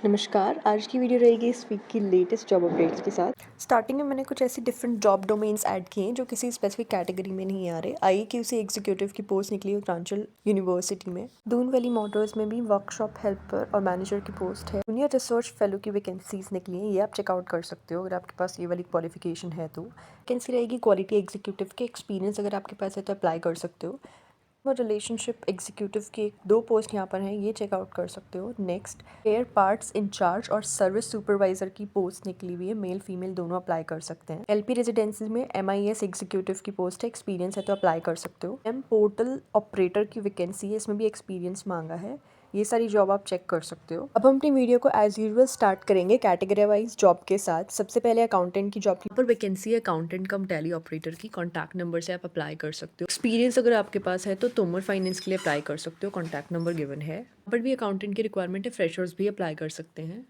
नमस्कार, आज की वीडियो रहेगी इस वीक की लेटेस्ट जॉब अपडेट्स के साथ। स्टार्टिंग में मैंने कुछ ऐसे डिफरेंट जॉब डोमेन्स ऐड किए हैं जो किसी स्पेसिफिक कैटेगरी में नहीं आ रहे। आईक्यूसी एग्जीक्यूटिव की पोस्ट निकली उत्तरांचल यूनिवर्सिटी में। दून वैली मोटर्स में भी वर्कशॉप हेल्पर और मैनेजर की पोस्ट है। जूनियर रिसर्च फेलो की वैकेंसीज निकली हैं, ये आप चेकआउट कर सकते हो अगर आपके पास ये वाली क्वालिफिकेशन है तो। वैकेंसी रहेगी क्वालिटी एग्जीक्यूटिव के। एक्सपीरियंस अगर आपके पास है तो अप्लाई कर सकते हो। और रिलेशनशिप एग्जीक्यूटिव की दो पोस्ट यहाँ पर हैं, ये चेकआउट कर सकते हो। नेक्स्ट, एयर पार्ट्स इंचार्ज और सर्विस सुपरवाइजर की पोस्ट निकली हुई है। मेल फीमेल दोनों अप्लाई कर सकते हैं। एलपी रेजिडेंसीज में एमआईएस एग्जीक्यूटिव की पोस्ट है। एक्सपीरियंस है तो अप्लाई कर सकते हो। एम पोर्टल ऑपरेटर की वैकेंसी है, इसमें भी एक्सपीरियंस मांगा है। ये सारी जॉब आप चेक कर सकते हो। अब हम अपनी वीडियो को एज यूजुअल स्टार्ट करेंगे कैटेगरी वाइज जॉब के साथ। सबसे पहले अकाउंटेंट की जॉब की पर वैकेंसी है अकाउंटेंट कम टैली ऑपरेटर की। कॉन्टैक्ट नंबर से आप अप्लाई कर सकते हो। एक्सपीरियंस अगर आपके पास है तो तोमर फाइनेंस के लिए अप्लाई कर सकते हो। कॉन्टैक्ट नंबर गिवन है। पर भी अकाउंटेंट की रिक्वायरमेंट है, फ्रेशर्स भी अप्लाई कर सकते हैं।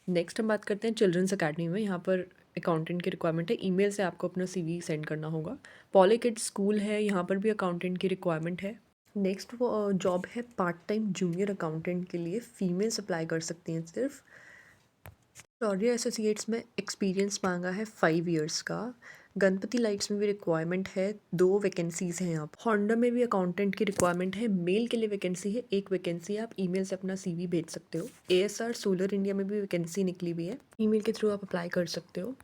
नेक्स्ट हम बात करते हैं चिल्ड्रंस अकेडमी में। यहाँ पर अकाउंटेंट की रिक्वायरमेंट है। ईमेल से आपको अपना सीवी सेंड करना होगा। पॉली किड्स स्कूल है, यहाँ पर भी अकाउंटेंट की रिक्वायरमेंट है। नेक्स्ट वो जॉब है पार्ट टाइम जूनियर अकाउंटेंट के लिए। फीमेल्स अप्लाई कर सकती हैं सिर्फ। शौर्य एसोसिएट्स में एक्सपीरियंस मांगा है 5 इयर्स का। गणपति लाइट्स में भी रिक्वायरमेंट है, 2 वैकेंसीज हैं यहाँ पर। होंडा में भी अकाउंटेंट की रिक्वायरमेंट है। मेल के लिए वैकेंसी है, 1 वैकेंसी है। आप ईमेल से अपना सीवी भेज सकते हो। एएसआर सोलर इंडिया में भी वैकेंसी निकली हुई है, ईमेल के थ्रू आप अप्लाई कर सकते हो।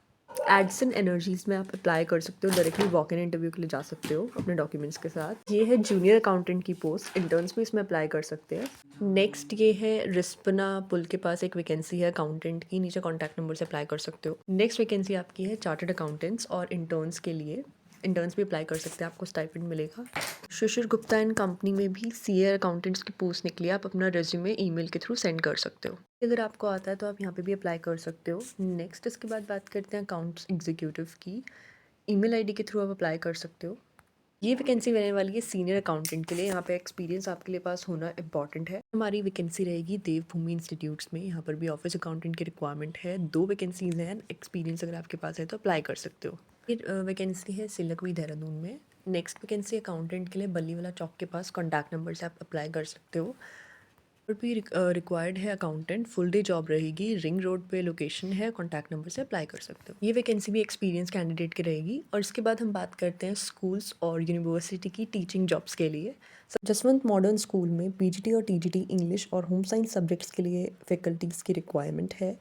एडसन एनर्जीज में आप अप्लाई कर सकते हो, डायरेक्टली वॉक इन इंटरव्यू के लिए जा सकते हो अपने डॉक्यूमेंट्स के साथ। ये है जूनियर अकाउंटेंट की पोस्ट, इंटर्न्स भी इसमें अप्लाई कर सकते हैं। नेक्स्ट ये है रिस्पना पुल के पास एक वैकेंसी है अकाउंटेंट की, नीचे कॉन्टैक्ट नंबर से अप्लाई कर सकते हो। नेक्स्ट वैकेंसी आपकी है चार्टर्ड अकाउंटेंट्स और इंटर्न्स के लिए। इंटर्न्स भी अप्लाई कर सकते हैं, आपको स्टाइपेंड मिलेगा। शिशिर गुप्ता एंड कंपनी में भी सीए अकाउंटेंट्स की पोस्ट निकली है। आप अपना रेज्यूमे ईमेल के थ्रू सेंड कर सकते हो। अगर आपको आता है तो आप यहाँ पे भी अप्लाई कर सकते हो। नेक्स्ट इसके बाद बात करते हैं अकाउंट्स एग्जीक्यूटिव की। ईमेल आईडी के थ्रू आप अप्लाई कर सकते हो। ये वैकेंसी रहने वाली है सीनियर अकाउंटेंट के लिए। यहाँ पे एक्सपीरियंस आपके लिए पास होना इंपॉर्टेंट है। हमारी वैकेंसी रहेगी देवभूमि इंस्टीट्यूट्स में। यहाँ पर भी ऑफिस अकाउंटेंट की रिक्वायरमेंट है, 2 वैकेंसीज हैं। एक्सपीरियंस अगर आपके पास है तो अप्लाई कर सकते हो। फिर वैकेंसी है सिलकवी देहरादून में। नेक्स्ट वैकेंसी अकाउंटेंट के लिए बल्लीवाला चौक के पास। कॉन्टैक्ट नंबर से आप अप्लाई कर सकते हो। और भी रिक्वायर्ड है अकाउंटेंट, फुल डे जॉब रहेगी, रिंग रोड पे लोकेशन है। कॉन्टैक्ट नंबर से अप्लाई कर सकते हो। ये वैकेंसी भी एक्सपीरियंस कैंडिडेट की रहेगी। और इसके बाद हम बात करते हैं स्कूल्स और यूनिवर्सिटी की टीचिंग जॉब्स के लिए। जसवंत मॉडर्न स्कूल में पीजीटी और टीजीटी इंग्लिश और होम साइंस सब्जेक्ट्स के लिए फैकल्टीज़ की रिक्वायरमेंट है।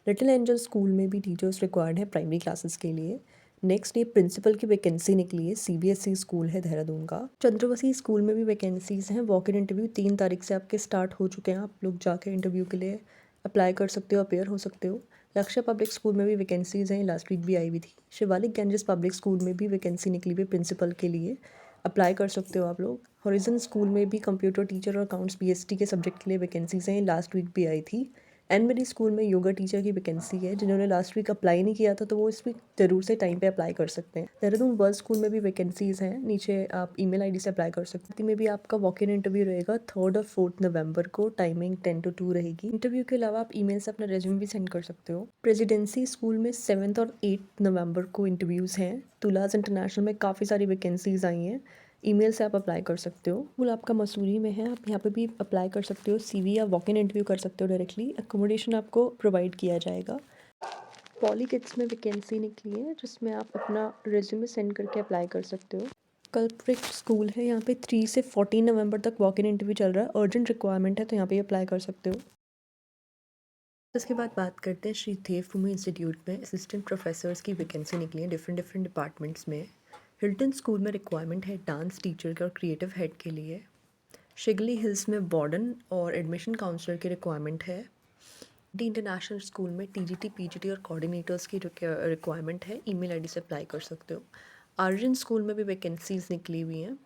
लिटिल एंजल स्कूल में भी टीचर्स रिक्वायर्ड है प्राइमरी क्लासेस के लिए। नेक्स्ट ये प्रिंसिपल की वैकेंसी निकली है, सीबीएसई स्कूल है देहरादून का। चंद्रवसी स्कूल में भी वैकेंसीज हैं। वॉक इन इंटरव्यू 3 तारीख से आपके स्टार्ट हो चुके हैं। आप लोग जाके इंटरव्यू के लिए अप्लाई कर सकते हो, अपेयर हो सकते हो। लक्ष्य पब्लिक स्कूल में भी वैकेंसीज हैं, लास्ट वीक भी आई हुई थी। शिवालिक गैंजेस पब्लिक स्कूल में भी वैकेंसी निकली हुई प्रिंसिपल के लिए, अप्लाई कर सकते हो आप लोग। हॉरिजन स्कूल में भी कंप्यूटर टीचर और अकाउंट्स बीएसटी के सब्जेक्ट के लिए वैकेंसीज हैं, लास्ट वीक भी आई थी। एंड मेरी स्कूल में योगा टीचर की वैकेंसी है। जिन्होंने लास्ट वीक अप्लाई नहीं किया था तो वो इस वीक जरूर से टाइम पे अप्लाई कर सकते हैं। देहरादून वर्ल्ड स्कूल में भी वैकेंसीज हैं, नीचे आप ईमेल आईडी से अप्लाई कर सकते हैं। में भी आपका वॉक इन इंटरव्यू रहेगा 3 और 4 नवंबर को, टाइमिंग 10 to 2 रहेगी। इंटरव्यू के अलावा आप ईमेल से अपना रेज्यूमे भी सेंड कर सकते हो। प्रेसिडेंसी स्कूल में 7 और 8 नवंबर को इंटरव्यूज़ हैं। तुलाज इंटरनेशनल में काफ़ी सारी वैकेंसीज आई हैं, ईमेल से आप अप्लाई कर सकते हो। स्कूल आपका मसूरी में है, आप यहाँ पे भी अप्लाई कर सकते हो। सीवी या वॉक इन इंटरव्यू कर सकते हो डायरेक्टली। अकोमोडेशन आपको प्रोवाइड किया जाएगा। पॉली किड्स में वैकेंसी निकली है जिसमें आप अपना रिज्यूमे सेंड करके अप्लाई कर सकते हो। कल्प्रिट स्कूल है, यहाँ पे 3 से 14 नवंबर तक वॉक इन इंटरव्यू चल रहा है। अर्जेंट रिक्वायरमेंट है तो यहाँ पे अप्लाई कर सकते हो। इसके बाद बात करते हैं श्री देवभूमि इंस्टीट्यूट में असिस्टेंट प्रोफेसर्स की वैकेंसी निकली है डिफरेंट डिपार्टमेंट्स में। हिल्टन स्कूल में रिक्वायरमेंट है डांस टीचर के और क्रिएटिव हेड के लिए। शिगली हिल्स में वार्डन और एडमिशन काउंसलर की रिक्वायरमेंट है। डी इंटरनेशनल स्कूल में टीजीटी पीजीटी और कोऑर्डिनेटर्स की रिक्वायरमेंट है, ईमेल आईडी से अप्लाई कर सकते हो। आर्यन स्कूल में भी वैकेंसीज निकली हुई हैं।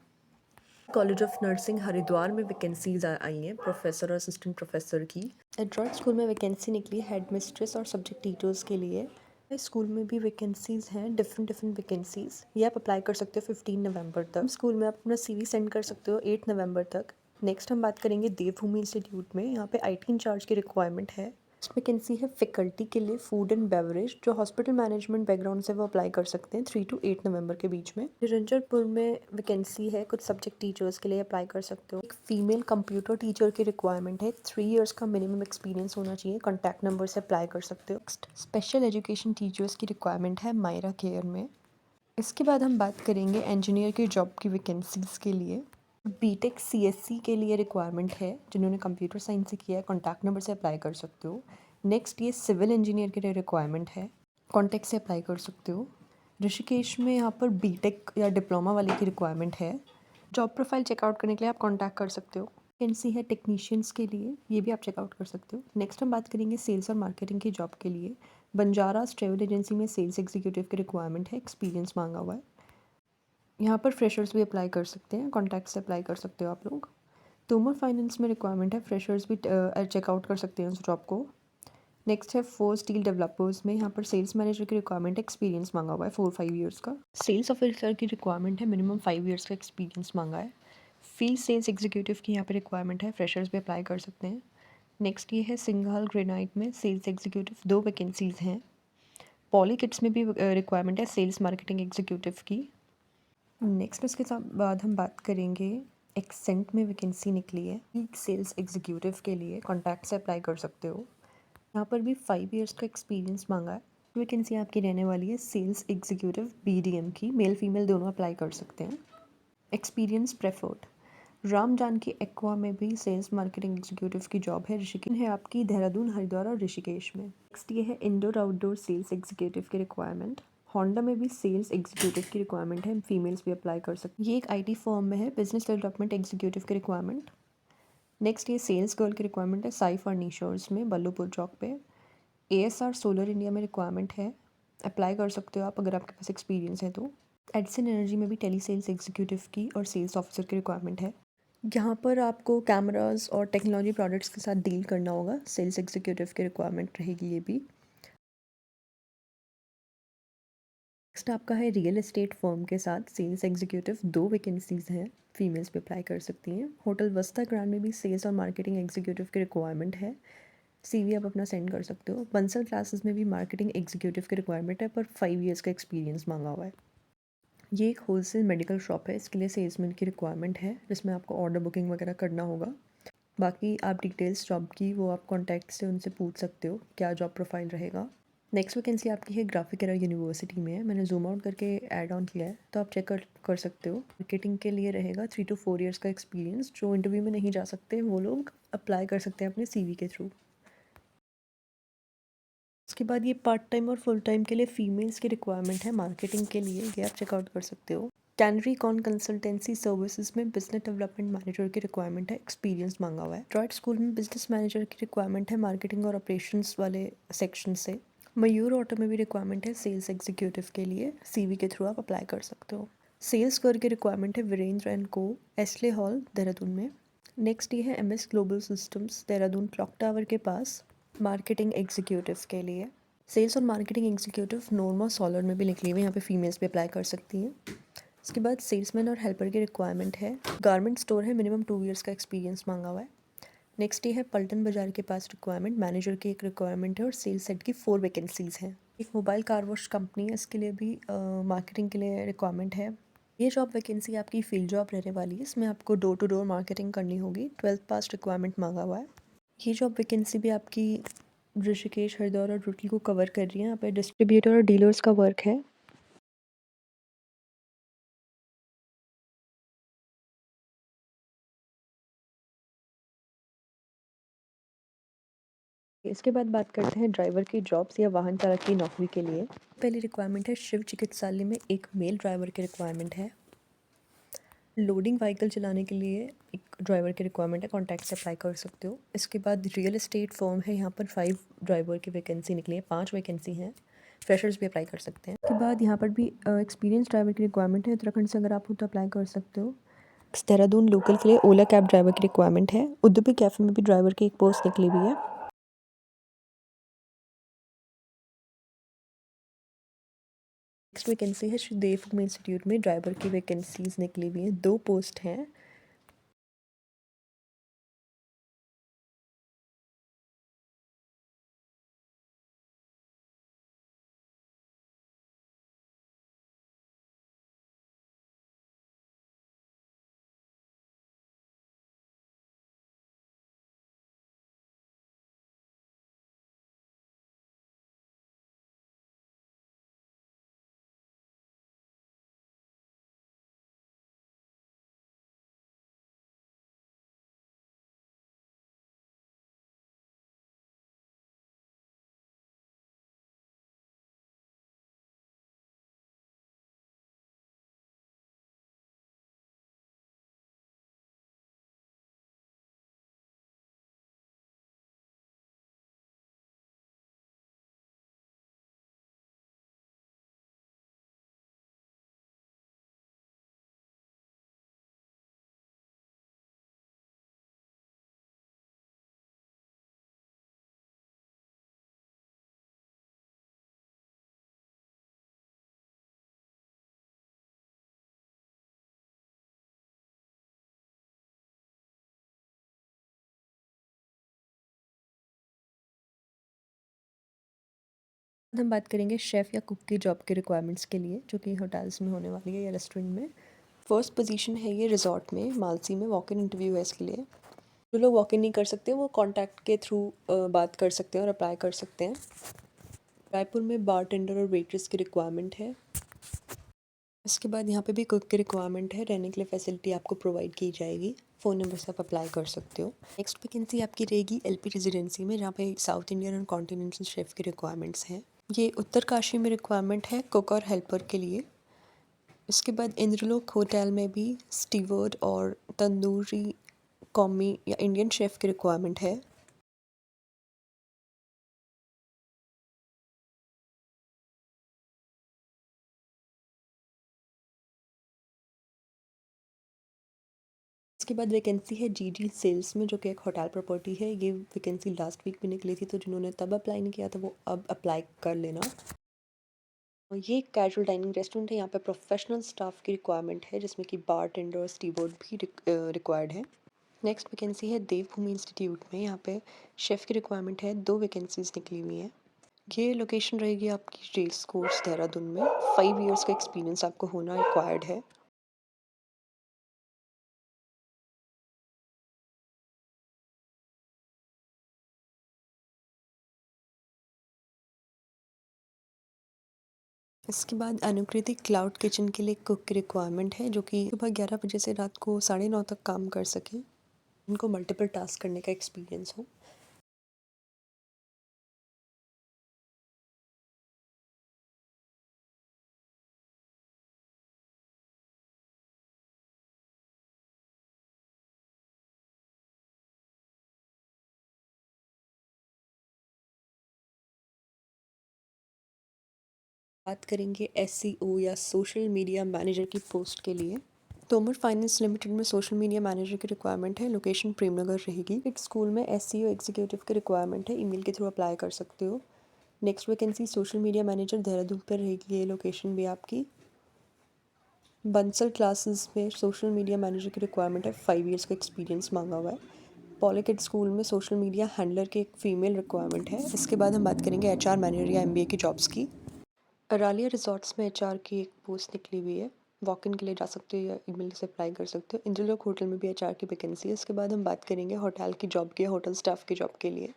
कॉलेज ऑफ नर्सिंग हरिद्वार में वैकेंसीज आई हैं प्रोफेसर और असिस्टेंट प्रोफेसर की। एड्रॉइड स्कूल में वैकेंसी निकली है हेड मिस्ट्रेस और सब्जेक्ट टीचर्स के लिए। इस स्कूल में भी वैकेंसीज हैं, डिफरेंट वैकेंसीज। ये आप अप्लाई कर सकते हो 15 नवंबर तक। स्कूल में आप अपना सीवी सेंड कर सकते हो 8 नवंबर तक। नेक्स्ट हम बात करेंगे देवभूमि इंस्टीट्यूट में। यहाँ पे आईटी इंचार्ज की रिक्वायरमेंट है। वैकेंसी है फैकल्टी के लिए फूड एंड बेवरेज, जो हॉस्पिटल मैनेजमेंट बैकग्राउंड से वो अप्लाई कर सकते हैं 3 to 8 नवंबर के बीच में। निरंजनपुर में वैकेंसी है कुछ सब्जेक्ट टीचर्स के लिए अप्लाई कर सकते हो। एक फीमेल कंप्यूटर टीचर की रिक्वायरमेंट है, 3 इयर्स का मिनिमम एक्सपीरियंस होना चाहिए, कॉन्टैक्ट नंबर से अप्लाई कर सकते हो। नेक्स्ट स्पेशल एजुकेशन टीचर्स की रिक्वायरमेंट है मायरा केयर में। इसके बाद हम बात करेंगे इंजीनियर की जॉब की वैकेंसीज़ के लिए। बीटेक सीएससी के लिए रिक्वायरमेंट है, जिन्होंने कंप्यूटर साइंस से किया है कॉन्टैक्ट नंबर से अप्लाई कर सकते हो। नेक्स्ट ये सिविल इंजीनियर के लिए रिक्वायरमेंट है, कॉन्टैक्ट से अप्लाई कर सकते हो। ऋषिकेश में यहाँ पर बीटेक या डिप्लोमा वाले की रिक्वायरमेंट है। जॉब प्रोफाइल चेकआउट करने के लिए आप कॉन्टैक्ट कर सकते हो। वैकेंसी है टेक्नीशियंस के लिए, ये भी आप चेकआउट कर सकते हो। नेक्स्ट हम बात करेंगे सेल्स और मार्केटिंग की जॉब के लिए। बंजारास ट्रेवल एजेंसी में सेल्स एग्जीक्यूटिव की रिक्वायरमेंट है, एक्सपीरियंस मांगा हुआ है। यहाँ पर फ्रेशर्स भी अप्लाई कर सकते हैं, कॉन्टैक्ट से अप्लाई कर सकते हो आप लोग। तोमर फाइनेंस में रिक्वायरमेंट है, फ्रेशर्स भी चेकआउट कर सकते हैं उस जॉब को। नेक्स्ट है फोर स्टील डेवलपर्स में, यहाँ पर सेल्स मैनेजर की रिक्वायरमेंट है, एक्सपीरियंस मांगा हुआ है 4-5 ईयर्स का। सेल्स ऑफिसर की रिक्वायरमेंट है, मिनिमम 5 ईयर्स का एक्सपीरियंस मांगा है। फील्ड सेल्स एग्जीक्यूटिव की यहाँ पर रिक्वायरमेंट है, फ्रेशर्स भी अप्लाई कर सकते हैं। नेक्स्ट ये है सिंघाल ग्रेनाइट में सेल्स एग्जीक्यूटिव, 2 वैकेंसीज़ हैं। पॉलीकिट्स में भी रिक्वायरमेंट है सेल्स मार्केटिंग एग्जीक्यूटिव की। नेक्स्ट उसके बाद हम बात करेंगे एक्सेंट में वैकेंसी निकली है सेल्स एग्जीक्यूटिव के लिए, कॉन्टैक्ट से अप्लाई कर सकते हो। यहाँ पर भी 5 इयर्स का एक्सपीरियंस मांगा है। वैकेंसी आपकी रहने वाली है सेल्स एग्जीक्यूटिव बीडीएम की, मेल फीमेल दोनों अप्लाई कर सकते हैं। Experience preferred. Ram Janki Aqua में भी सेल्स मार्केटिंग एग्जीक्यूटिव की जॉब है, ऋषिकेश है आपकी, देहरादून, हरिद्वार और ऋषिकेश में। नेक्स्ट ये है इंडोर आउटडोर सेल्स एग्जीक्यूटिव की रिक्वायरमेंट। होंडा में भी सेल्स एग्जीक्यूटिव की रिक्वायरमेंट है, फीमेल्स भी अप्लाई कर सकते हैं। ये एक आईटी फर्म में है, बिजनेस डेवलपमेंट एग्जीक्यूटिव की रिक्वायरमेंट। नेक्स्ट ये सेल्स गर्ल की रिक्वायरमेंट है, साई फर्नीचर्स में, बल्लूपुर चौक पे। एएसआर सोलर इंडिया में रिक्वायरमेंट है, अप्लाई कर सकते हो आप अगर आपके पास एक्सपीरियंस है तो। एडिसन एनर्जी में भी टेली सेल्स एग्जीक्यूटिव की और सेल्स ऑफिसर की रिक्वायरमेंट है। यहाँ पर आपको कैमरास और टेक्नोलॉजी प्रोडक्ट्स के साथ डील करना होगा, सेल्स एग्जीक्यूटिव की रिक्वायरमेंट रहेगी ये भी। नेक्स्ट आपका है रियल एस्टेट फर्म के साथ सेल्स एग्जीक्यूटिव, 2 वैकेंसीज़ हैं, फीमेल्स भी अप्लाई कर सकती हैं। होटल वस्ता ग्रांड में भी सेल्स और मार्केटिंग एग्जीक्यूटिव की रिक्वायरमेंट है, सीवी आप अपना सेंड कर सकते हो। बंसल क्लासेस में भी मार्केटिंग एग्जीक्यूटिव की रिक्वायरमेंट है, पर 5 इयर्स का एक्सपीरियंस मांगा हुआ है। ये एक होलसेल मेडिकल शॉप है, इसके लिए सेल्समैन की रिक्वायरमेंट है, जिसमें आपको ऑर्डर बुकिंग वगैरह करना होगा। बाकी आप डिटेल्स जॉब की वो आप कॉन्टैक्ट से उनसे पूछ सकते हो क्या जॉब प्रोफाइल रहेगा। नेक्स्ट वैकेंसी आपकी है ग्राफिक एरा यूनिवर्सिटी में है, मैंने जूम आउट करके ऐड ऑन किया है तो आप चेक कर सकते हो। मार्केटिंग के लिए रहेगा 3 to 4 ईयर्स का एक्सपीरियंस, जो इंटरव्यू में नहीं जा सकते वो लोग अप्लाई कर सकते हैं अपने सीवी के थ्रू। उसके बाद ये पार्ट टाइम और फुल टाइम के लिए फीमेल्स की रिक्वायरमेंट है मार्केटिंग के लिए, ये आप चेकआउट कर सकते हो। कैनरी कॉन कंसल्टेंसी सर्विसेज में बिजनेस डेवलपमेंट मैनेजर की रिक्वायरमेंट है, एक्सपीरियंस मांगा हुआ है। ड्रॉइट स्कूल में बिजनेस मैनेजर की रिक्वायरमेंट है, मार्केटिंग और ऑपरेशंस वाले सेक्शन से। मयूर ऑटो में भी रिक्वायरमेंट है सेल्स एग्जीक्यूटिव के लिए, सीवी के थ्रू आप अप्लाई कर सकते हो। सेल्स कर की रिक्वायरमेंट है वीरेंद्र एंड को, एस्ले हॉल देहरादून में। नेक्स्ट ये है MS global systems Dehradun clock tower के पास, मार्केटिंग एग्जीक्यूटिव के लिए। सेल्स और मार्केटिंग एग्जीक्यूटिव नोरमा सोलर में भी निकली हुई है, यहाँ पे फीमेल्स भी अप्लाई कर सकती हैं। इसके बाद सेल्समैन और हेल्पर की रिक्वायरमेंट है, गारमेंट स्टोर है, मिनिमम 2 इयर्स का एक्सपीरियंस मांगा हुआ है। नेक्स्ट ये है पल्टन बाजार के पास रिक्वायरमेंट, मैनेजर की एक रिक्वायरमेंट है और सेल्स सेट की 4 वैकेंसीज़ हैं। एक मोबाइल कार वॉश कंपनी है, इसके लिए भी मार्केटिंग के लिए रिक्वायरमेंट है। ये जॉब वैकेंसी आपकी फील्ड जॉब रहने वाली है, इसमें आपको डोर टू डोर मार्केटिंग करनी होगी, 12th पास रिक्वायरमेंट मांगा हुआ है। ये जॉब वैकेंसी भी आपकी ऋषिकेश, हरिद्वार और रुड़की को कवर कर रही है, यहाँ पे डिस्ट्रीब्यूटर और डीलर्स का वर्क है। इसके बाद बात करते हैं ड्राइवर की जॉब्स या वाहन चालक की नौकरी के लिए। पहली रिक्वायरमेंट है शिव चिकित्सालय में एक मेल ड्राइवर की रिक्वायरमेंट है। लोडिंग व्हीकल चलाने के लिए एक ड्राइवर की रिक्वायरमेंट है, कॉन्टैक्ट से अप्लाई कर सकते हो। इसके बाद रियल एस्टेट फर्म है, यहाँ पर 5 ड्राइवर की वैकेंसी निकली है, 5 वैकेंसी हैं, फ्रेशर्स भी अप्लाई कर सकते हैं। उसके बाद यहाँ पर भी एक्सपीरियंस ड्राइवर की रिक्वायरमेंट है, उत्तराखंड से अगर आप हो तो अप्लाई कर सकते हो। देहरादून लोकल के लिए ओला कैब ड्राइवर की रिक्वायरमेंट है, उद्योगी कैफ़े में भी ड्राइवर की एक पोस्ट निकली हुई है। नेक्स्ट वैकेंसी है श्रीदेव फिल्म इंस्टीट्यूट में, ड्राइवर की वैकेंसीज निकली हुई हैं, 2 पोस्ट हैं। हम बात करेंगे शेफ़ या कुक की जॉब के रिक्वायरमेंट्स के लिए जो कि होटल्स में होने वाली है या रेस्टोरेंट में। फर्स्ट पोजीशन है ये रिजॉर्ट में मालसी में, वॉक इन इंटरव्यू है इसके लिए। जो लोग वॉक इन नहीं कर सकते वो कॉन्टैक्ट के थ्रू बात कर सकते हैं और अप्लाई कर सकते हैं। रायपुर में बार टेंडर और वेट्रेस की रिक्वायरमेंट है। इसके बाद यहाँ पे भी कुक की रिक्वायरमेंट है, रहने के लिए फैसिलिटी आपको प्रोवाइड की जाएगी। फ़ोन नंबर से आप अप्लाई कर सकते हो। नेक्स्ट वैकेंसी आपकी रहेगी एलपी रेजिडेंसी में, जहाँ पे साउथ इंडियन और कॉन्टिनेंटल शेफ़ की रिक्वायरमेंट्स हैं। ये उत्तरकाशी में रिक्वायरमेंट है कुक और हेल्पर के लिए। इसके बाद इंद्रलोक होटल में भी स्टीवर्ड और तंदूरी कौमी या इंडियन शेफ़ की रिक्वायरमेंट है। इसके बाद वैकेंसी है जीजी सेल्स में, जो कि एक होटल प्रॉपर्टी है। ये वैकेंसी लास्ट वीक भी निकली थी, तो जिन्होंने तब अप्लाई नहीं किया था वो अब अप्लाई कर लेना। और ये एक कैजुअल डाइनिंग रेस्टोरेंट है। यहाँ पे प्रोफेशनल स्टाफ की रिक्वायरमेंट है, जिसमें कि बार टेंडर और स्टीवर्ड भी रिक्वायर्ड है। नेक्स्ट वैकेंसी है देवभूमि इंस्टीट्यूट में। यहाँ पे शेफ़ की रिक्वायरमेंट है, 2 वैकेंसीज निकली हुई हैं। ये लोकेशन रहेगी आपकी रेस कोर्स देहरादून में। 5 इयर्स का एक्सपीरियंस आपको होना रिक्वायर्ड है। इसके बाद अनुकृति क्लाउड किचन के लिए कुक की रिक्वायरमेंट है, जो कि सुबह 11 बजे से रात को 9:30 तक काम कर सके। उनको मल्टीपल टास्क करने का एक्सपीरियंस हो। बात करेंगे एससीओ या सोशल मीडिया मैनेजर की पोस्ट के लिए। तोमर फाइनेंस लिमिटेड में सोशल मीडिया मैनेजर की रिक्वायरमेंट है। लोकेशन प्रेमनगर रहेगी। एक स्कूल में एससीओ एग्जीक्यूटिव की रिक्वायरमेंट है। ईमेल के थ्रू अप्लाई कर सकते हो। Next vacancy social media manager Dehradun पर रहेगी। ये लोकेशन भी आपकी। बंसल क्लासेस में सोशल मीडिया मैनेजर की रिक्वायरमेंट है। 5 इयर्स का एक्सपीरियंस मांगा हुआ है। पॉलिकिड स्कूल में सोशल मीडिया हैंडलर की एक फ़ीमेल रिक्वायरमेंट है। इसके बाद हम बात करेंगे एचआर मैनेजर या एमबीए की जॉब्स की। अरालिया रिजॉर्ट्स में एचआर की एक पोस्ट निकली हुई है। वॉक इन के लिए जा सकते हो या ईमेल से अप्लाई कर सकते हो। इंद्रलोक होटल में भी एचआर की वैकेंसी है। इसके बाद हम बात करेंगे होटल की जॉब की, होटल स्टाफ की जॉब के लिए।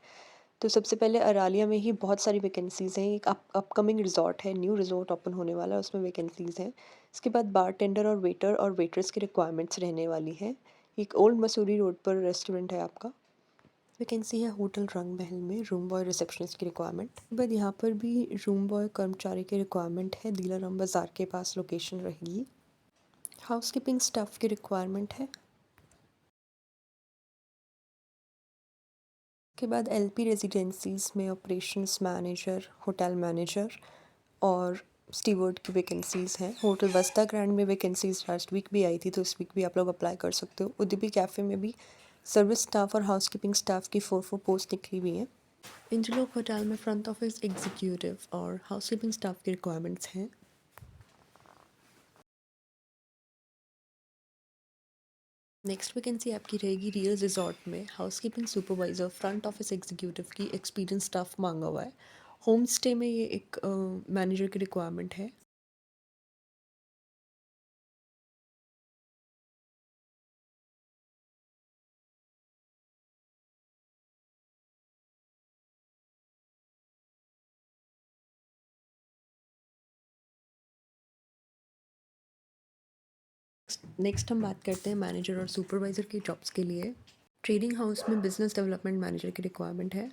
तो सबसे पहले अरालिया में ही बहुत सारी वैकेंसीज़ हैं। एक अपकमिंग रिजॉर्ट है, न्यू रिजॉर्ट ओपन होने वाला है, उसमें वैकेंसीज़ हैं। इसके बाद बार टेंडर और वेटर और वेट्रेस की रिक्वायरमेंट्स रहने वाली है। एक ओल्ड मसूरी रोड पर रेस्टोरेंट है आपका। वैकेंसी है होटल रंग महल में, रूम बॉय रिसेप्शनिस्ट की रिक्वायरमेंट। बट यहाँ पर भी रूम बॉय कर्मचारी की रिक्वायरमेंट है। दिलाराम बाज़ार के पास लोकेशन रहेगी। हाउसकीपिंग स्टाफ की रिक्वायरमेंट है। के बाद एलपी रेजिडेंसीज़ में ऑपरेशंस मैनेजर, होटल मैनेजर और स्टीवर्ड की वैकेंसीज़ हैं। होटल वस्ता ग्रैंड में वैकेंसीज़ लास्ट वीक भी आई थी, तो इस वीक भी आप लोग अप्लाई कर सकते हो। उदयपी कैफ़े में भी सर्विस स्टाफ और हाउसकीपिंग स्टाफ की 4 पोस्ट निकली हुई हैं। इंजलोक होटल में फ्रंट ऑफिस एग्जीक्यूटिव और हाउसकीपिंग स्टाफ की रिक्वायरमेंट्स हैं। नेक्स्ट वैकेंसी आपकी रहेगी रियल रिजॉर्ट में, housekeeping supervisor front office executive की एक्सपीरियंस स्टाफ मांगा हुआ है। होम स्टे में ये एक मैनेजर की रिक्वायरमेंट है। नेक्स्ट हम बात करते हैं मैनेजर और सुपरवाइज़र की जॉब्स के लिए। ट्रेडिंग हाउस में बिजनेस डेवलपमेंट मैनेजर की रिक्वायरमेंट है।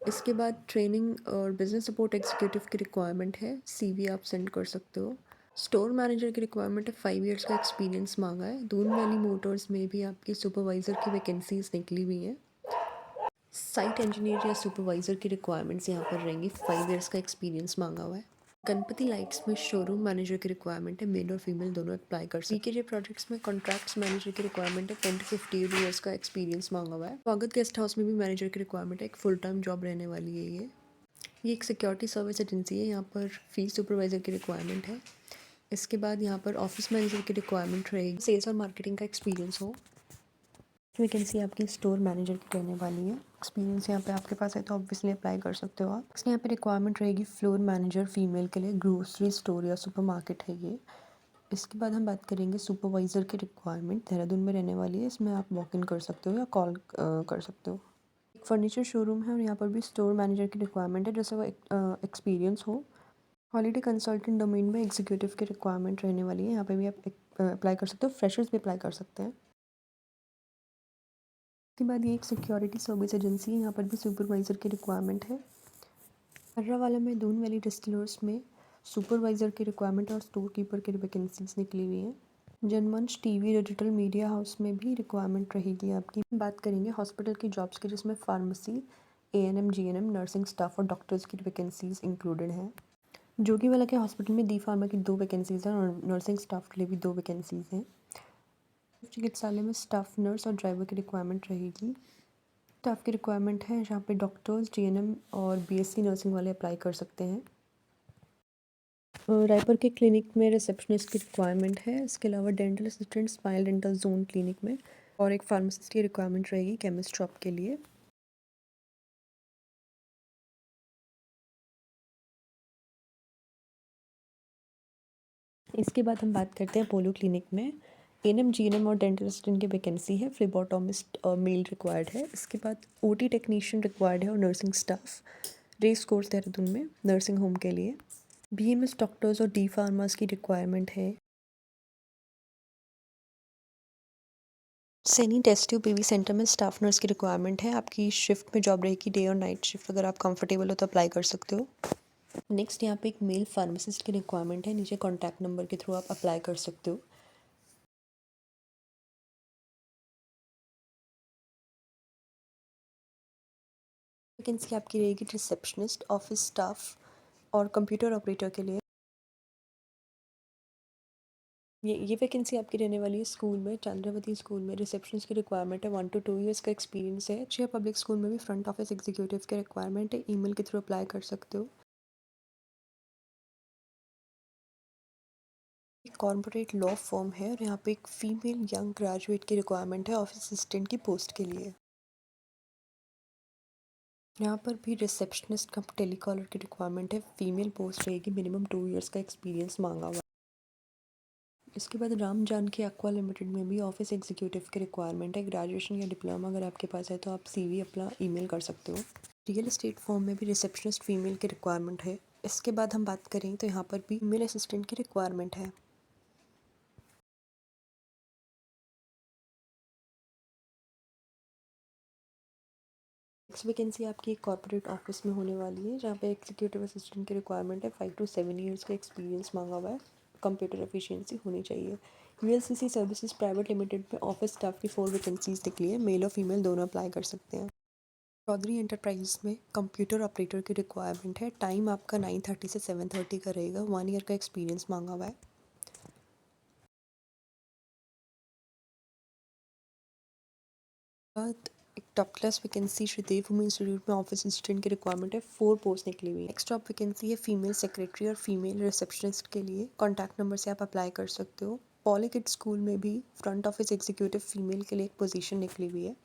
इसके बाद ट्रेनिंग और बिजनेस सपोर्ट एग्जीक्यूटिव की रिक्वायरमेंट है। सीवी आप सेंड कर सकते हो। स्टोर मैनेजर की रिक्वायरमेंट है। 5 इयर्स का एक्सपीरियंस मांगा है। दून वैली मोटर्स में भी आपकी सुपरवाइज़र की वैकेंसीज निकली हुई हैं। साइट इंजीनियर या सुपरवाइज़र की रिक्वायरमेंट्स यहाँ पर रहेंगी। 5 इयर्स का एक्सपीरियंस मांगा हुआ है। गणपति लाइट्स में शोरूम मैनेजर की रिक्वायरमेंट है। मेल और फीमेल दोनों अप्लाई कर सकते हैं। बीकेजे प्रोजेक्ट्स में कॉन्ट्रैक्ट्स मैनेजर की रिक्वायरमेंट है। 10 to 15 इयर्स का एक्सपीरियंस मांगा हुआ है। स्वागत गेस्ट हाउस में भी मैनेजर की रिक्वायरमेंट है। एक फुल टाइम जॉब रहने वाली है ये एक सिक्योरिटी सर्विस एजेंसी है। यहाँ पर फील्ड सुपरवाइज़र की रिक्वायरमेंट है। इसके बाद यहाँ पर ऑफिस मैनेजर की रिक्वायरमेंट रहेगी। सेल्स और मार्केटिंग का एक्सपीरियंस हो। वैकेंसी आपकी स्टोर मैनेजर की रहने वाली है। एक्सपीरियंस यहाँ पे आपके पास है तो ऑब्वियसली अप्लाई कर सकते हो आप। इसमें यहाँ पे रिक्वायरमेंट रहेगी फ्लोर मैनेजर फीमेल के लिए, ग्रोसरी स्टोर या सुपरमार्केट है ये। इसके बाद हम बात करेंगे सुपरवाइज़र की रिक्वायरमेंट देहरादून में रहने वाली है। इसमें आप वॉक इन कर सकते हो या कॉल कर सकते हो। एक फर्नीचर शोरूम है और यहाँ पर भी स्टोर मैनेजर की रिक्वायरमेंट है, जैसे वो एक्सपीरियंस हो। हॉलीडे कंसल्टेंट डोमेन में एग्जीक्यूटिव की रिक्वायरमेंट रहने वाली है। यहाँ पे भी आप अप्लाई कर सकते हो, फ्रेशर्स भी अप्लाई कर सकते हैं। उसके बाद ये एक सिक्योरिटी सर्विस एजेंसी है, यहाँ पर भी सुपरवाइज़र की रिक्वायरमेंट है। अर्रावाला में दून वैली डिस्टिलर्स में सुपरवाइज़र की रिक्वायरमेंट और स्टोर कीपर की वैकेंसीज निकली हुई हैं। Janmanch TV digital media house में भी रिक्वायरमेंट रहेगी आपकी। बात करेंगे हॉस्पिटल की जॉब्स की, जिसमें pharmacy, ANM, GNM, nursing staff और डॉक्टर्स की वैकेंसीज इंक्लूडेड हैं। जोगीवाला के हॉस्पिटल में डी फार्मा की 2 वैकेंसीज़ हैं और नर्सिंग स्टाफ के लिए भी 2 वैकेंसीज़ हैं। चिकित्सालय में स्टाफ नर्स और ड्राइवर की रिक्वायरमेंट रहेगी। स्टाफ की रिक्वायरमेंट है जहाँ पे डॉक्टर्स, जीएनएम और बीएससी नर्सिंग वाले अप्लाई कर सकते हैं। रायपुर के क्लिनिक में रिसेप्शनिस्ट की रिक्वायरमेंट है। इसके अलावा dental assistant smile dental zone clinic में, और एक फार्मासिस्ट की रिक्वायरमेंट रहेगी केमिस्ट शॉप के लिए। इसके बाद हम बात करते हैं अपोलो क्लिनिक में एएनएम, जीएनएम और डेंटल असिस्टेंट की वैकेंसी है। फ्लेबोटोमिस्ट मेल रिक्वायर्ड है। इसके बाद ओटी टेक्नीशियन रिक्वायर्ड है और nursing staff. Race course Dehradun में नर्सिंग होम के लिए। बीएमएस डॉक्टर्स और डी फार्मास की रिक्वायरमेंट है। Saini test tube baby centre में स्टाफ नर्स की रिक्वायरमेंट है। आपकी शिफ्ट में जॉब रहेगी डे और नाइट शिफ्ट। अगर आप कंफर्टेबल हो तो अप्लाई कर सकते हो। नेक्स्ट यहाँ पे एक मेल फार्मासिस्ट की रिक्वायरमेंट है। नीचे कॉन्टैक्ट नंबर के थ्रू आप अप्लाई कर सकते हो। वैकेंसी आपकी रहेगी रिसेप्शनिस्ट, ऑफिस स्टाफ और कंप्यूटर ऑपरेटर के लिए। ये वैकेंसी आपकी रहने वाली है स्कूल में, चंद्रावती स्कूल में। रिसेप्शनिस्ट की रिक्वायरमेंट है, 1 to 2 ईयर्स का एक्सपीरियंस है। अच्छे पब्लिक स्कूल में भी फ्रंट ऑफिस एग्जीक्यूटिव की रिक्वायरमेंट है। ईमेल के थ्रू अप्लाई कर सकते हो। एक कॉर्पोरेट लॉ फर्म है और यहाँ पे एक फीमेल यंग ग्रेजुएट की रिक्वायरमेंट है ऑफिस असिस्टेंट की पोस्ट के लिए। यहाँ पर भी रिसेप्शनिस्ट कम टेलीकॉलर की रिक्वायरमेंट है। फीमेल पोस्ट रहेगी, मिनिमम 2 ईयर्स का एक्सपीरियंस मांगा हुआ है। इसके बाद राम जानकी एक्वा लिमिटेड में भी ऑफिस एग्जीक्यूटिव की रिक्वायरमेंट है। ग्रेजुएशन या डिप्लोमा अगर आपके पास है तो आप सीवी अपना ईमेल कर सकते हो। रियल एस्टेट फर्म में भी रिसेप्शनिस्ट फीमेल की रिक्वायरमेंट है। इसके बाद हम बात करें तो यहाँ पर भी फीमेल असिस्टेंट की रिक्वायरमेंट है। नेक्स्ट वैकेंसी आपकी एक कॉर्पोरेट ऑफिस में होने वाली है, जहाँ पे एग्जीक्यूटिव असिस्टेंट की रिक्वायरमेंट है। 5 to 7 ईयर्स का एक्सपीरियंस मांगा हुआ है। कंप्यूटर एफिशिएंसी होनी चाहिए। वीएलसीसी सर्विसेज प्राइवेट लिमिटेड में ऑफिस स्टाफ की 4 वैकेंसीज निकली है। मेल और फीमेल दोनों अप्लाई कर सकते हैं। चौधरी एंटरप्राइजेस में कंप्यूटर ऑपरेटर की रिक्वायरमेंट है। टाइम आपका 9:30 से 7:30 का रहेगा। 1 ईयर का एक्सपीरियंस मांगा हुआ है। बाद एक top class vacancy Shridev women institute में ऑफिस असिस्टेंट की रिक्वायरमेंट है। 4 पोस्ट निकली हुई है। नेक्स्ट टॉप वैकेंसी है फीमेल सेक्रेटरी और फीमेल रिसेप्शनिस्ट के लिए। कॉन्टैक्ट नंबर से आप अप्लाई कर सकते हो। पॉलीकिड स्कूल में भी फ्रंट ऑफिस एग्जीक्यूटिव फीमेल के लिए एक पोजीशन निकली हुई है।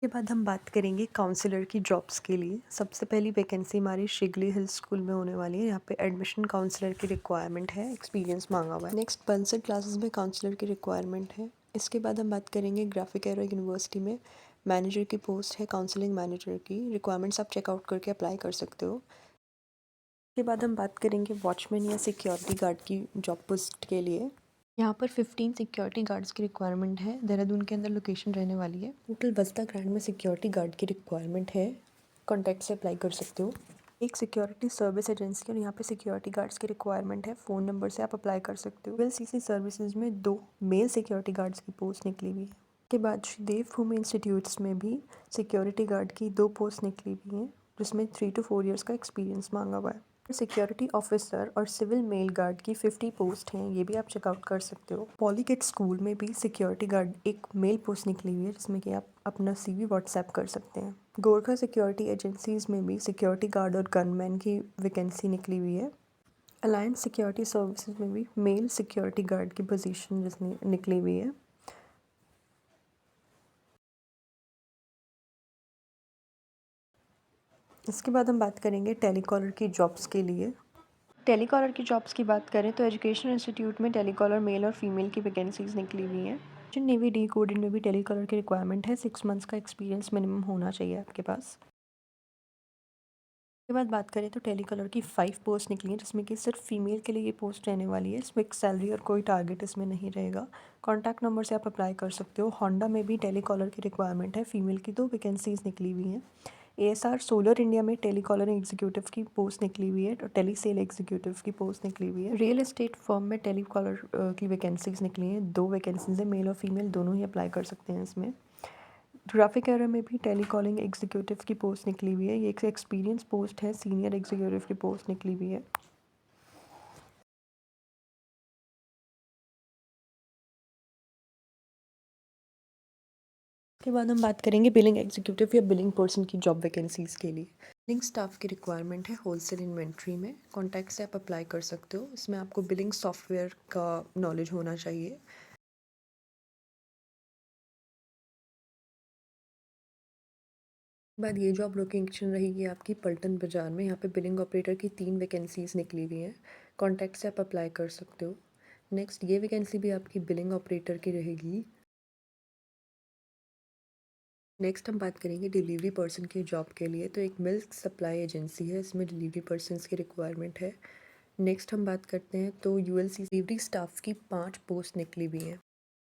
के बाद हम बात करेंगे काउंसलर की जॉब्स के लिए। सबसे पहली वैकेंसी हमारी शिगली हिल स्कूल में होने वाली है। यहाँ पे एडमिशन काउंसलर की रिक्वायरमेंट है। एक्सपीरियंस मांगा हुआ है। नेक्स्ट बंसर क्लासेस में काउंसलर की रिक्वायरमेंट है। इसके बाद हम बात करेंगे ग्राफिक एरो यूनिवर्सिटी में मैनेजर की पोस्ट है, काउंसलिंग मैनेजर की। रिक्वायरमेंट्स आप चेकआउट करके अप्लाई कर सकते हो। इसके बाद हम बात करेंगे वॉचमैन या सिक्योरिटी गार्ड की जॉब पोस्ट के लिए। यहाँ पर 15 सिक्योरिटी गार्ड्स की रिक्वायरमेंट है। देहरादून के अंदर लोकेशन रहने वाली है। टोटल वस्ता ग्रैंड में सिक्योरिटी गार्ड की रिक्वायरमेंट है। कॉन्टैक्ट से अप्लाई कर सकते हो। एक सिक्योरिटी सर्विस एजेंसी और यहाँ पे सिक्योरिटी गार्ड्स की रिक्वायरमेंट है। फ़ोन नंबर से आप अप्लाई कर सकते हो। एलसीसी सर्विसेज में 2 मेल सिक्योरिटी गार्ड्स की पोस्ट निकली हुई है। के बाद श्रीदेव भूमि इंस्टीट्यूट्स में भी सिक्योरिटी गार्ड की 2 पोस्ट निकली हुई हैं। जिसमें 3 to 4 ईयर्स का एक्सपीरियंस मांगा हुआ है। सिक्योरिटी ऑफिसर और सिविल मेल गार्ड की 50 पोस्ट हैं, ये भी आप चेकआउट कर सकते हो। पॉलीकिट स्कूल में भी सिक्योरिटी गार्ड एक मेल पोस्ट निकली हुई है, जिसमें कि आप अपना CV व्हाट्सएप कर सकते हैं। गोरखा सिक्योरिटी एजेंसीज में भी सिक्योरिटी गार्ड और गनमैन की वैकेंसी निकली हुई है। अलायंस सिक्योरिटी सर्विसेज में भी मेल सिक्योरिटी गार्ड की पोजीशन जिसमें निकली हुई है। इसके बाद हम बात करेंगे टेलीकॉलर की जॉब्स के लिए। टेलीकॉलर की जॉब्स की बात करें तो एजुकेशन इंस्टीट्यूट में टेलीकॉलर मेल और फीमेल की वैकेंसीज निकली हुई हैं। नेवी डी कोडेड में भी टेलीकॉलर की रिक्वायरमेंट है, 6 मंथ्स का एक्सपीरियंस मिनिमम होना चाहिए आपके पास। के बाद बात करें तो टेलीकॉलर की 5 पोस्ट निकली हैं, जिसमें कि सिर्फ फीमेल के लिए ये पोस्ट रहने वाली है। इसमें एक सैलरी और कोई टारगेट इसमें नहीं रहेगा। कॉन्टैक्ट नंबर से आप अप्लाई कर सकते हो। होंडा में भी टेलीकॉलर की रिक्वायरमेंट है, फीमेल की 2 वैकेंसीज निकली हुई हैं। ASR सोलर इंडिया में टेलीकॉलर एग्जीक्यूटिव की पोस्ट निकली हुई है और टेली सेल एग्जीक्यूटिव की पोस्ट निकली हुई है। रियल एस्टेट फर्म में टेलीकॉलर की वैकेंसीज निकली हैं, 2 वैकेंसीज है, मेल और फीमेल दोनों ही अप्लाई कर सकते हैं इसमें। ग्राफिक एरर में भी टेलीकॉलिंग एग्जीक्यूटिव की पोस्ट निकली हुई है, ये एक एक्सपीरियंस पोस्ट है, सीनियर एग्जीक्यूटिव की पोस्ट निकली हुई है। उसके बाद हम बात करेंगे बिलिंग एग्जीक्यूटिव या बिलिंग पर्सन की जॉब वैकेंसीज़ के लिए। बिलिंग स्टाफ की रिक्वायरमेंट है होलसेल इन्वेंट्री में। कॉन्टैक्ट से आप अप्लाई कर सकते हो। इसमें आपको बिलिंग सॉफ्टवेयर का नॉलेज होना चाहिए। बाद ये जॉब लोकेशन रहेगी आपकी पल्टन बाज़ार में। यहाँ पे बिलिंग ऑपरेटर की 3 वैकेंसीज़ निकली हुई हैं। कॉन्टैक्ट से आप अप्लाई कर सकते हो। नेक्स्ट ये वैकेंसी भी आपकी बिलिंग ऑपरेटर की रहेगी। नेक्स्ट हम बात करेंगे डिलीवरी पर्सन की जॉब के लिए। तो एक मिल्क सप्लाई एजेंसी है, इसमें डिलीवरी पर्सनस की रिक्वायरमेंट है। नेक्स्ट हम बात करते हैं तो ULC डिलीवरी स्टाफ की 5 पोस्ट निकली हुई हैं।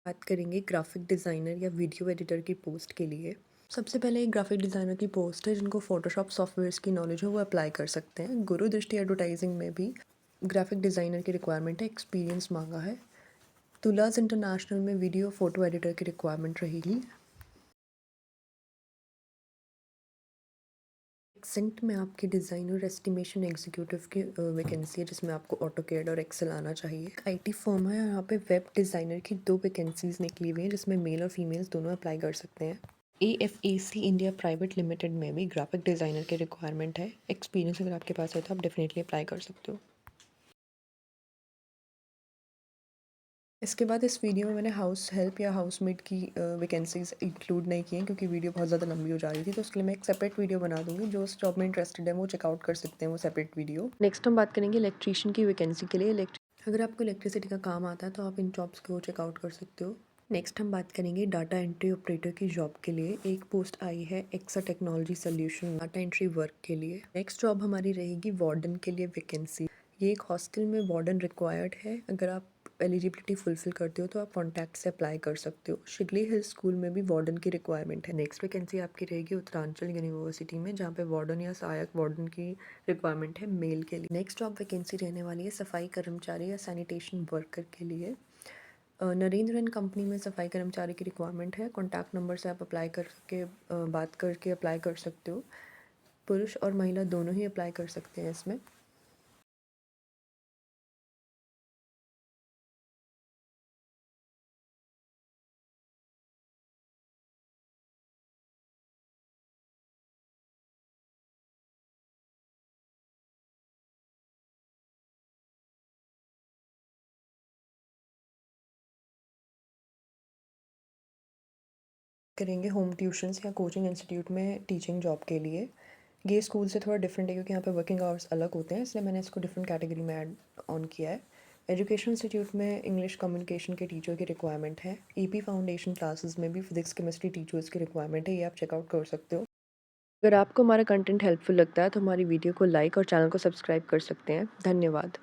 बात करेंगे ग्राफिक डिज़ाइनर या वीडियो एडिटर की पोस्ट के लिए। सबसे पहले एक ग्राफिक डिज़ाइनर की पोस्ट है, जिनको फोटोशॉप सॉफ्टवेयर्स की नॉलेज हो वो अप्लाई कर सकते हैं। गुरु दृष्टि एडवर्टाइजिंग में भी ग्राफिक डिज़ाइनर की रिक्वायरमेंट है, एक्सपीरियंस मांगा है। तुलाज इंटरनेशनल में वीडियो फोटो एडिटर की रिक्वायरमेंट रहेगी। एक्सेंट में आपकी डिज़ाइनर एस्टिमेशन एग्जीक्यूटिव की वैकेंसी है, जिसमें आपको ऑटोकैड और एक्सेल आना चाहिए। IT फर्म है, यहाँ पे वेब डिज़ाइनर की 2 वैकेंसीज निकली हुई हैं, जिसमें मेल और फीमेल्स दोनों अप्लाई कर सकते हैं। AFAC इंडिया प्राइवेट लिमिटेड में भी ग्राफिक डिज़ाइनर की रिक्वायरमेंट है। एक्सपीरियंस अगर आपके पास है तो आप डेफिनेटली अप्लाई कर सकते हो। इसके बाद इस वीडियो में मैंने हाउस हेल्प या हाउसमेट की वैकेंसीज इंक्लूड नहीं की हैं, क्योंकि वीडियो बहुत ज़्यादा लंबी हो जा रही थी। तो उसके लिए मैं एक सेपरेट वीडियो बना दूंगी। जो उस जॉब में इंटरेस्टेड है वो चेकआउट कर सकते हैं वो सेपरेट वीडियो। नेक्स्ट हम बात करेंगे इलेक्ट्रीशियन की वैकेंसी के लिए। अगर आपको इलेक्ट्रिसिटी का काम आता है तो आप इन जॉब्स को चेकआउट कर सकते हो। नेक्स्ट हम बात करेंगे डाटा एंट्री ऑपरेटर की जॉब के लिए। एक पोस्ट आई है Axa technology solution data entry work के लिए। नेक्स्ट जॉब हमारी रहेगी वार्डन के लिए वैकेंसी। ये एक हॉस्टल में वार्डन रिक्वायर्ड है। अगर आप एलिजिबिलिटी फुलफिल करते हो तो आप कॉन्टैक्ट से अप्लाई कर सकते हो। शिगली हिल स्कूल में भी वार्डन की रिक्वायरमेंट है। नेक्स्ट वैकेंसी आपकी रहेगी उत्तरांचल यूनिवर्सिटी में, जहाँ पे वार्डन या सहायक वार्डन की रिक्वायरमेंट है मेल के लिए। नेक्स्ट जॉब वैकेंसी रहने वाली है सफाई कर्मचारी या सैनिटेशन वर्कर के लिए। नरेंद्र एंड कंपनी में सफाई कर्मचारी की रिक्वायरमेंट है। कॉन्टैक्ट नंबर से आप अप्लाई करके बात करके अप्लाई कर सकते हो। पुरुष और महिला दोनों ही अप्लाई कर सकते हैं इसमें। करेंगे होम ट्यूशन्स या कोचिंग इंस्टीट्यूट में टीचिंग जॉब के लिए। ये स्कूल से थोड़ा डिफरेंट है, क्योंकि यहाँ पे वर्किंग आवर्स अलग होते हैं, इसलिए मैंने इसको डिफरेंट कैटेगरी में ऐड ऑन किया है। एजुकेशन इंस्टीट्यूट में इंग्लिश कम्युनिकेशन के टीचर की रिक्वायरमेंट है। EP फाउंडेशन क्लासेस में भी फिजिक्स केमिस्ट्री टीचर्स की रिक्वायरमेंट है, ये आप चेकआउट कर सकते हो। अगर आपको हमारा कंटेंट हेल्पफुल लगता है तो हमारी वीडियो को लाइक और चैनल को सब्सक्राइब कर सकते हैं। धन्यवाद।